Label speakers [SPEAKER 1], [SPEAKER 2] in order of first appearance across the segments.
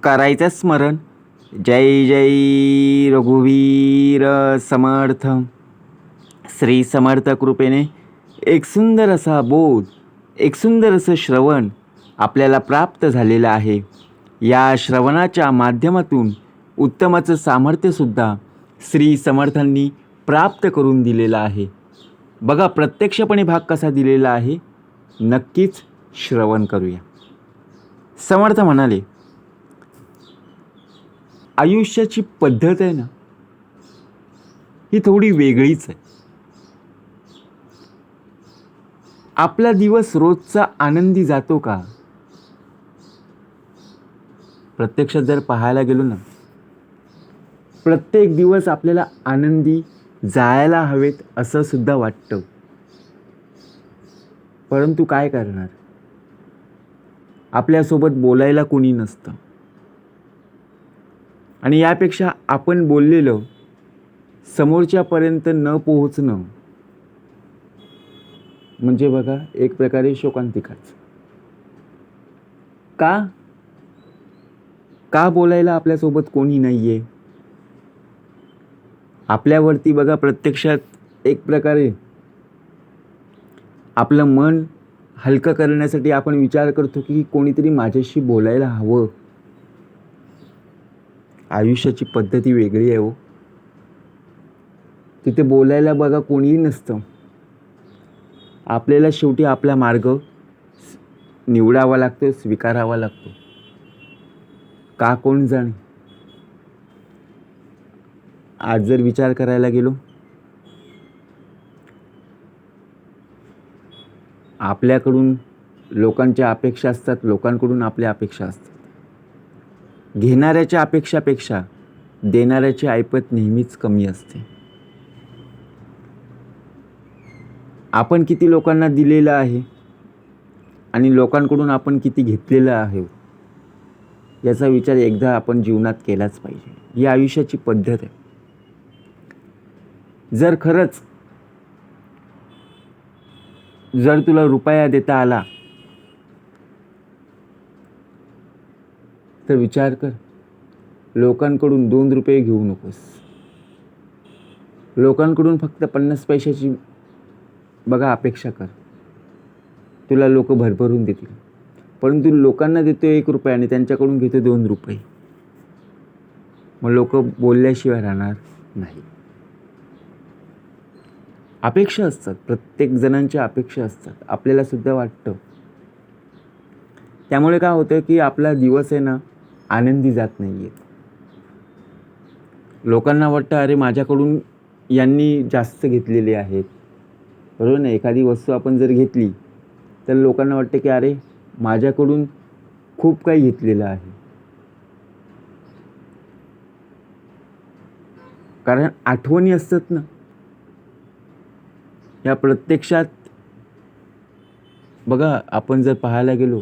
[SPEAKER 1] करायचं स्मरण. जय जय रघुवीर समर्थ. श्री समर्थ कृपेने एक सुंदर असा बोध, एक सुंदर असं श्रवण आपल्याला प्राप्त झालेलं आहे. या श्रवणाच्या माध्यमातून उत्तमाचं सामर्थ्यसुद्धा श्री समर्थांनी प्राप्त करून दिलेलं आहे. बघा प्रत्यक्षपणे भाग कसा दिलेला आहे, नक्कीच श्रवण करूया. समर्थ म्हणाले, आयुष्याची पद्धत आहे ना, ही थोडी वेगळीच आहे. आपला दिवस रोजचा आनंदी जातो का? प्रत्यक्षात जर पाहायला गेलो ना, प्रत्येक दिवस आपल्याला आनंदी जायला हवेत असं सुद्धा वाटतं. परंतु काय करणार, आपल्यासोबत बोलायला कोणी नसतं. आणि यापेक्षा आपण बोललेलं समोरच्यापर्यंत न पोहोचणं म्हणजे बघा एक प्रकारे शोकांतिकाच. का बोलायला आपल्यासोबत कोणी नाहीये? आपल्यावरती बघा प्रत्यक्षात एक प्रकारे आपलं मन हलकं करण्यासाठी आपण विचार करतो की कोणीतरी माझ्याशी बोलायला हवं. आयुष्याची पद्धती वेगळी आहे हो. तिथे बोलायला बघा कोणीही नसतं. आपल्याला शेवटी आपला मार्ग निवडावा लागतो, स्वीकारावा लागतो. का कोण जाणे. आज जर विचार करायला गेलो, आपल्याकडून लोकांच्या अपेक्षा असतात, लोकांकडून आपल्या अपेक्षा असतात. घेणाऱ्याच्या अपेक्षापेक्षा देणाऱ्याची ऐपत नेहमीच कमी असते. आपण किती लोकांना दिलेलं आहे आणि लोकांकडून आपण किती घेतलेलं आहे याचा विचार एकदा आपण जीवनात केलाच पाहिजे. ही आयुष्याची पद्धत आहे. जर खरंच जर तुला रुपया देता आला तर विचार कर, लोकांकडून 2 रुपये घेऊ नकोस. लोकांकडून फक्त 50 पैशाची बघा अपेक्षा कर. तुला लोक भरभरून देतील. परंतु लोकांना देतो 1 रुपया आणि त्यांच्याकडून घेतो 2 रुपये, मग लोक बोलल्याशिवाय राहणार नाही. अपेक्षा असतात, प्रत्येक जणांच्या अपेक्षा असतात. आपल्याला सुद्धा वाटतं. त्यामुळे काय होतं की आपला दिवस आहे ना आनंदी जात नाहीये. लोकांना वाटतं अरे माझ्याकडून यांनी जास्त घेतलेले आहेत, बरोबर ना. एखादी वस्तू आपण जर घेतली तर लोकांना वाटतं की अरे माझ्याकडून खूप काही घेतलेलं आहे. कारण आठवणी असतात ना, या प्रत्यक्षात बघा आपण जर पाहायला गेलो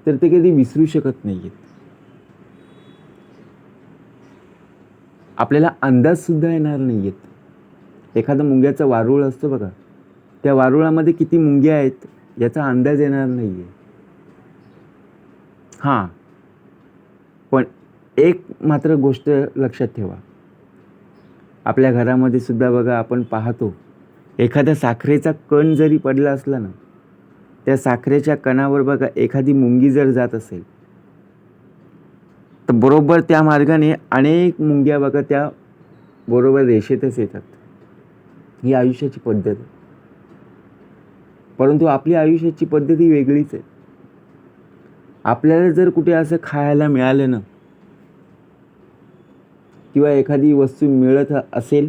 [SPEAKER 1] तर ते कधी विसरू शकत नाहीत. आपल्याला अंदाज सुद्धा येणार नाहीयेत. एखादं मुंग्याचं वारूळ असतं बघा, त्या वारुळामध्ये किती मुंग्या आहेत याचा अंदाज येणार नाहीये. हां, पण एक मात्र गोष्ट लक्षात ठेवा. आपल्या घरामध्ये सुद्धा बघा आपण पाहतो, एखाद्या साखरेचा कण जरी पडला असला ना, त्या साखरेच्या कणावर बघा एखादी मुंगी जर जात असेल तर बरोबर त्या मार्गाने अनेक मुंग्या बघा त्या बरोबर रेषेतच येतात. ही आयुष्याची पद्धत आहे. परंतु आपली आयुष्याची पद्धती वेगळीच आहे. आपल्याला जर कुठे असं खायला मिळालं ना किंवा एखादी वस्तू मिळत असेल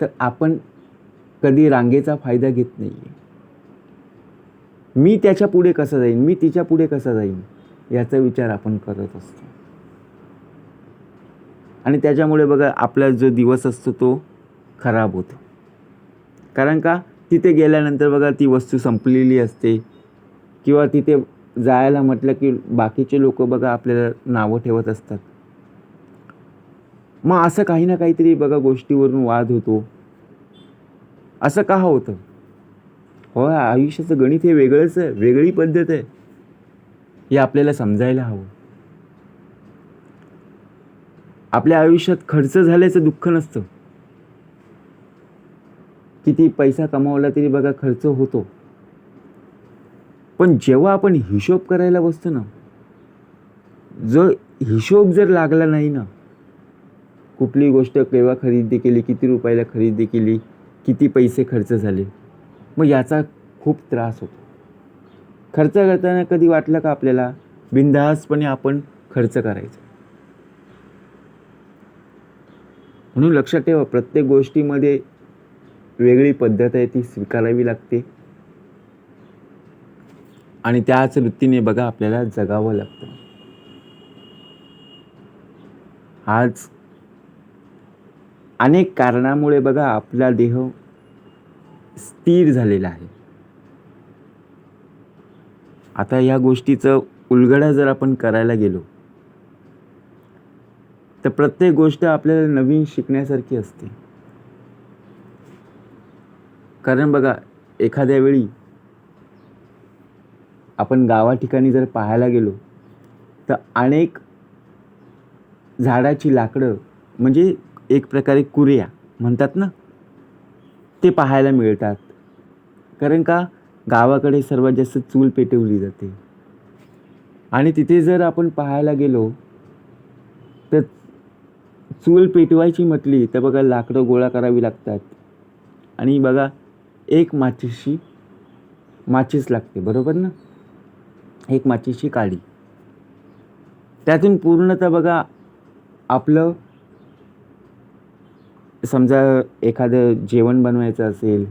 [SPEAKER 1] तर आपण कधी रांगेचा फायदा घेत नाहीये. मी त्याच्या पुढे कसा जाईन, मी तिच्या पुढे कसा जाईन याचा विचार आपण करत असतो. आणि त्याच्यामुळे बघा आपला जो दिवस असतो तो खराब होतो. कारण का, तिथे गेल्यानंतर बघा ती वस्तू संपलेली असते किंवा तिथे जायला म्हटलं की बाकीचे लोक बघा आपल्याला नावं ठेवत असतात. मग असं काही ना काहीतरी बघा गोष्टीवरून वाद होतो. असं का होतं? हो, आयुष्याचं गणित हे वेगळंच आहे, वेगळी पद्धत आहे. हे आपल्याला समजायला हवं. आपल्या आयुष्यात खर्च झाल्याचं दुःख नसतं. किती पैसा कमावला तरी बघा खर्च होतो. पण जेव्हा आपण हिशोब करायला बसतो ना, जो हिशोब जर लागला नाही ना, कुठली गोष्ट केव्हा खरेदी केली, किती रुपयाला खरेदी केली, किती पैसे खर्च झाले, मग याचा खूप त्रास होतो. खर्च करताना कधी वाटलं का आपल्याला बिनधास्तपणे आपण खर्च करायचा? म्हणून लक्षात ठेवा, प्रत्येक गोष्टीमध्ये वेगळी पद्धत आहे, ती स्वीकारावी लागते आणि त्याच वृत्तीने बघा आपल्याला जगावं लागतं. आज अनेक कारणामुळे बघा आपला देह स्थिर झालेला आहे. आता या गोष्टीचं उलगडा जर आपण करायला गेलो तर प्रत्येक गोष्ट आपल्याला नवीन शिकण्यासारखी असते. कारण बघा, एखाद्या वेळी आपण गावा ठिकाणी जर पाहायला गेलो तर अनेक झाडाची लाकडं, म्हणजे एक प्रकारे कुऱ्या म्हणतात ना, ते पाहायला मिळतात. कारण का, गावाकडे सर्वात जास्त चूल पेटवली जाते आणि तिथे जर आपण पाहायला गेलो तर चूल पेटवायची म्हटली तर बघा लाकडं गोळा करावी लागतात आणि बघा एक माचीस लागते, बरोबर ना, एक माचीसची काडी. त्यातून पूर्णतः बघा आपलं, समजा एखादं जेवण बनवायचं असेल,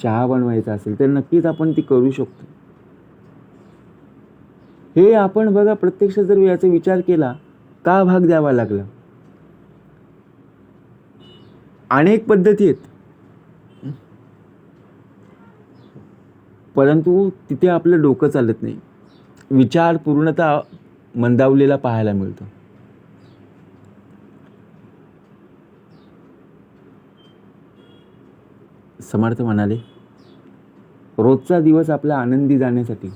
[SPEAKER 1] चहा बनवायचा असेल तर नक्कीच आपण ती करू शकतो. हे आपण बघा प्रत्यक्षात जर याचा विचार केला, का भाग द्यावा लागला? अनेक पद्धती आहेत, परंतु तिथे आपलं डोकं चालत नाही. विचार पूर्णतः मंदावलेला पाहायला मिळतो. समर्थ म्हणाले, रोजचा दिवस आपला आनंदी जाण्यासाठी,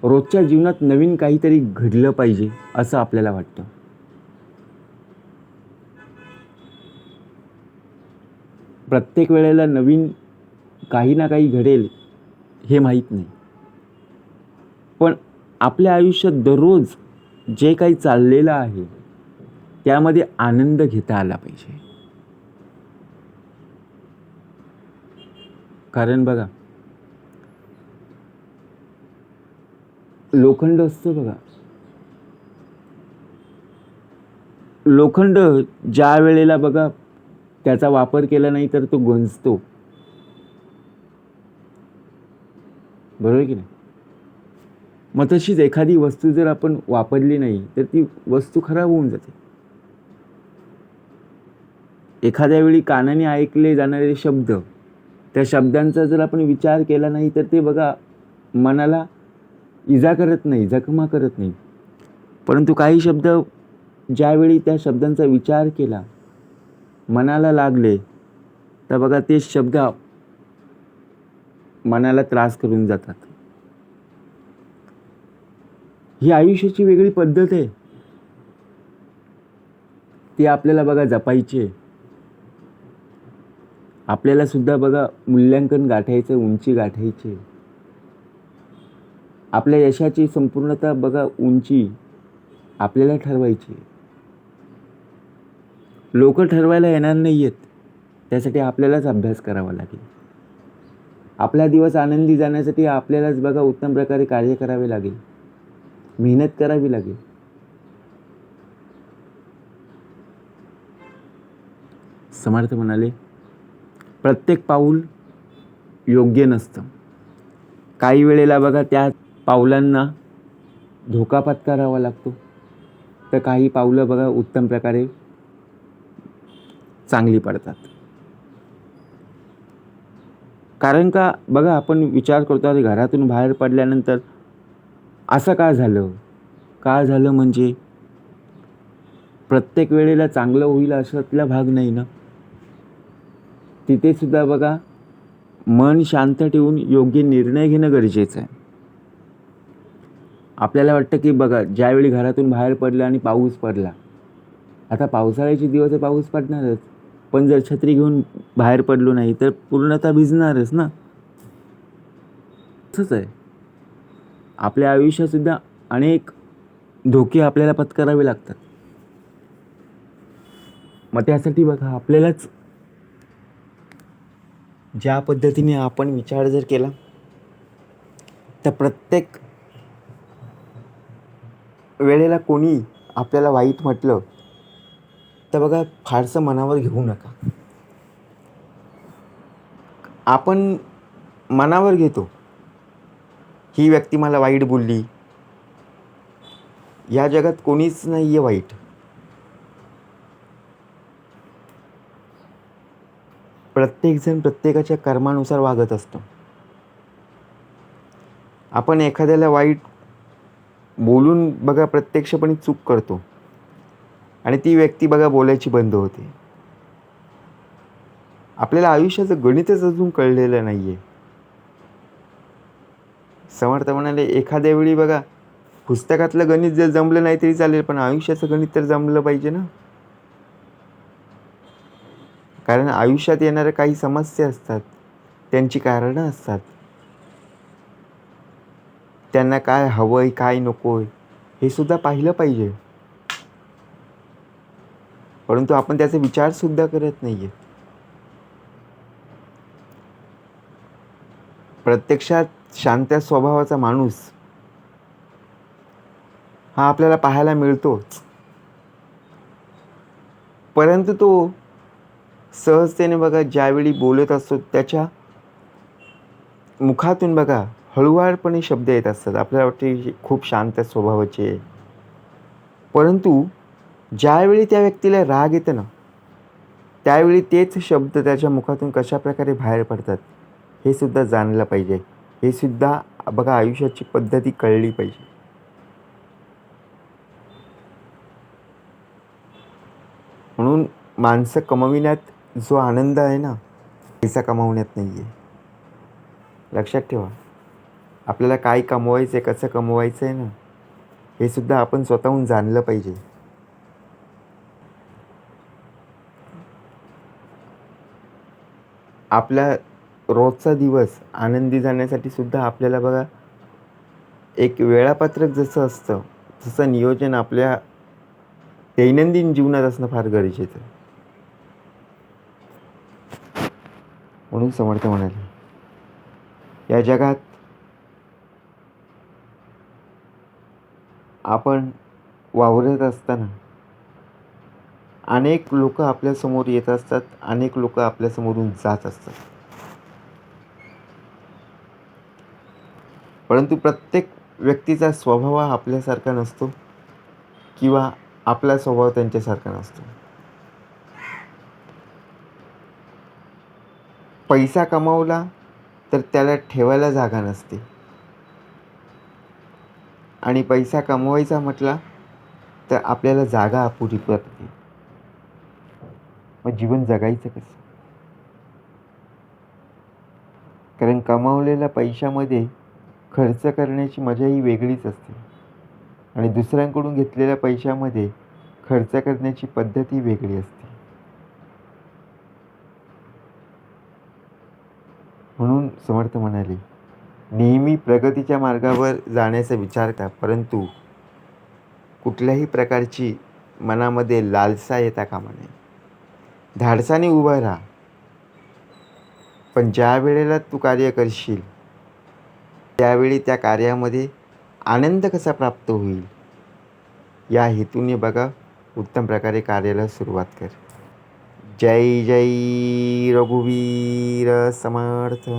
[SPEAKER 1] रोजच्या जीवनात नवीन काहीतरी घडलं पाहिजे असं आपल्याला वाटतं. प्रत्येक वेळेला नवीन काही ना काही घडेल हे माहीत नाही, पण आपल्या आयुष्यात दररोज जे काही चाललेलं आहे त्यामध्ये आनंद घेता आला पाहिजे. कारण बघा, लोखंड असतं बघा, लोखंड ज्या वेळेला बघा त्याचा वापर केला नाही तर तो गंजतो, बरोबर की नाही? मग तशीच एखादी वस्तू जर आपण वापरली नाही तर ती वस्तू खराब होऊन जाते. एखाद्या वेळी कानाने ऐकले जाणारे शब्द, त्या शब्दांचा जर आपण विचार केला नाही तर ते बघा मनाला इजा करत नाही, जखमा करत नाही. परंतु काही शब्द ज्यावेळी त्या शब्दांचा विचार केला, मनाला लागले, तर बघा ते शब्द मनाला त्रास करून जातात. ही आयुष्याची वेगळी पद्धत आहे, ती आपल्याला बघा जपायची आहे. आपल्याला सुद्धा बघा मूल्यांकन गाठायचं, उंची गाठायची. आपल्या यशाची संपूर्णतः बघा उंची आपल्याला ठरवायची. लोक ठरवायला येणार नाही आहेत, त्यासाठी आपल्यालाच अभ्यास करावा लागेल. आपला दिवस आनंदी जाण्यासाठी आपल्यालाच बघा उत्तम प्रकारे कार्य करावे लागेल, मेहनत करावी लागेल. समर्थ म्हणाले, प्रत्येक पाऊल योग्य नसतं. काही वेळेला बघा त्या पावलांना धोका पत्करावा लागतो, तर काही पावलं बघा उत्तम प्रकारे चांगली पडतात. कारण का बघा, आपण विचार करतो घरातून बाहेर पडल्यानंतर असं का झालं म्हणजे प्रत्येक वेळेला चांगलं होईल अशातला भाग नाही ना. तिथे सुद्धा बघा मन शांत ठेवून योग्य निर्णय घेणं गरजेचं आहे. आपल्याला वाटतं की बघा ज्यावेळी घरातून बाहेर पडलं आणि पाऊस पडला आता पावसाळ्याचे दिवस आहे, पाऊस पडणारच, पण जर छत्री घेऊन बाहेर पडलो नाही तर पूर्णतः भिजणारच ना. तसंच आहे आपल्या आयुष्यात सुद्धा अनेक धोके आपल्याला पत्करावे लागतात. मग त्यासाठी बघा आपल्यालाच ज्या पद्धतीने आपण विचार जर केला तर प्रत्येक वेळेला कोणी आपल्याला वाईट म्हटलं तर बघा फारसं मनावर घेऊ नका. आपण मनावर घेतो, ही व्यक्ती मला वाईट बोलली. या जगात कोणीच नाही आहे वाईट. प्रत्येकजण प्रत्येकाच्या कर्मानुसार वागत असतो. आपण एखाद्याला वाईट बोलून बघा प्रत्यक्षपणे चूक करतो आणि ती व्यक्ती बघा बोलायची बंद होते. आपल्याला आयुष्याचं गणितच अजून कळलेलं नाही आहे. समर्थ म्हणाले एखाद्या वेळी बघा पुस्तकातलं गणित जर जमलं नाही तरी चालेल, पण आयुष्याचं गणित तर जमलं पाहिजे ना. कारण आयुष्यात येणाऱ्या काही समस्या असतात, त्यांची कारणं असतात. त्यांना काय हवंय काय नकोय हे सुद्धा पाहिलं पाहिजे. परंतु आपण त्याचा विचार सुद्धा करत नाहीये. प्रत्यक्षात शांत स्वभावाचा माणूस हा आपल्याला पाहायला मिळतोच, परंतु तो सहजतेने बघा ज्यावेळी बोलत असतो त्याच्या मुखातून बघा हळुवारपणे शब्द येत असतात. आपल्याला वाटते खूप शांत स्वभावाचे आहे, परंतु ज्यावेळी त्या व्यक्तीला राग येतो ना त्यावेळी तेच शब्द त्याच्या मुखातून कशा प्रकारे बाहेर पडतात हे सुद्धा जाणलं पाहिजे. हे सुद्धा बघा आयुष्याची पद्धती कळली पाहिजे. म्हणून माणसं कमविण्यात जो आनंद आहे ना, पैसा कमावण्यात नाही आहे. लक्षात ठेवा, आपल्याला काय कमवायचं आहे, कसं कमवायचं आहे ना, हे सुद्धा आपण स्वतःहून जाणलं पाहिजे. आपला रोजचा दिवस आनंदी जाण्यासाठी सुद्धा आपल्याला बघा एक वेळापत्रक जसं असतं तसं नियोजन आपल्या दैनंदिन जीवनात असणं फार गरजेचं आहे. म्हणून समर्थ म्हणाले या जगात आपण वावरत असताना अनेक लोक आपल्यासमोर येत असतात, अनेक लोक आपल्यासमोरून जात असतात, परंतु प्रत्येक व्यक्तीचा स्वभाव हा आपल्यासारखा नसतो किंवा आपला स्वभाव त्यांच्यासारखा नसतो. पैसा कमावला तर त्याला ठेवायला जागा नसते आणि पैसा कमवायचा म्हटला तर आपल्याला जागा अपुरी पडते. मग जीवन जगायचं कसं? कारण कमावलेल्या पैशामध्ये खर्च करण्याची मजा ही वेगळीच असते आणि दुसऱ्यांकडून घेतलेल्या पैशामध्ये खर्च करण्याची पद्धती वेगळी असते. म्हणून समर्थ म्हणाले नेहमी प्रगतीच्या मार्गावर जाण्याचा विचार करा, परंतु कुठल्याही प्रकारची मनामध्ये लालसा येता कामा नये. धाडसाने उभं राहा, पण ज्या वेळेला तू कार्य करशील त्यावेळी त्या कार्यामध्ये आनंद कसा प्राप्त होईल या हेतूने बघा उत्तम प्रकारे कार्याला सुरुवात कर. जय जय रघुवीर समर्थ.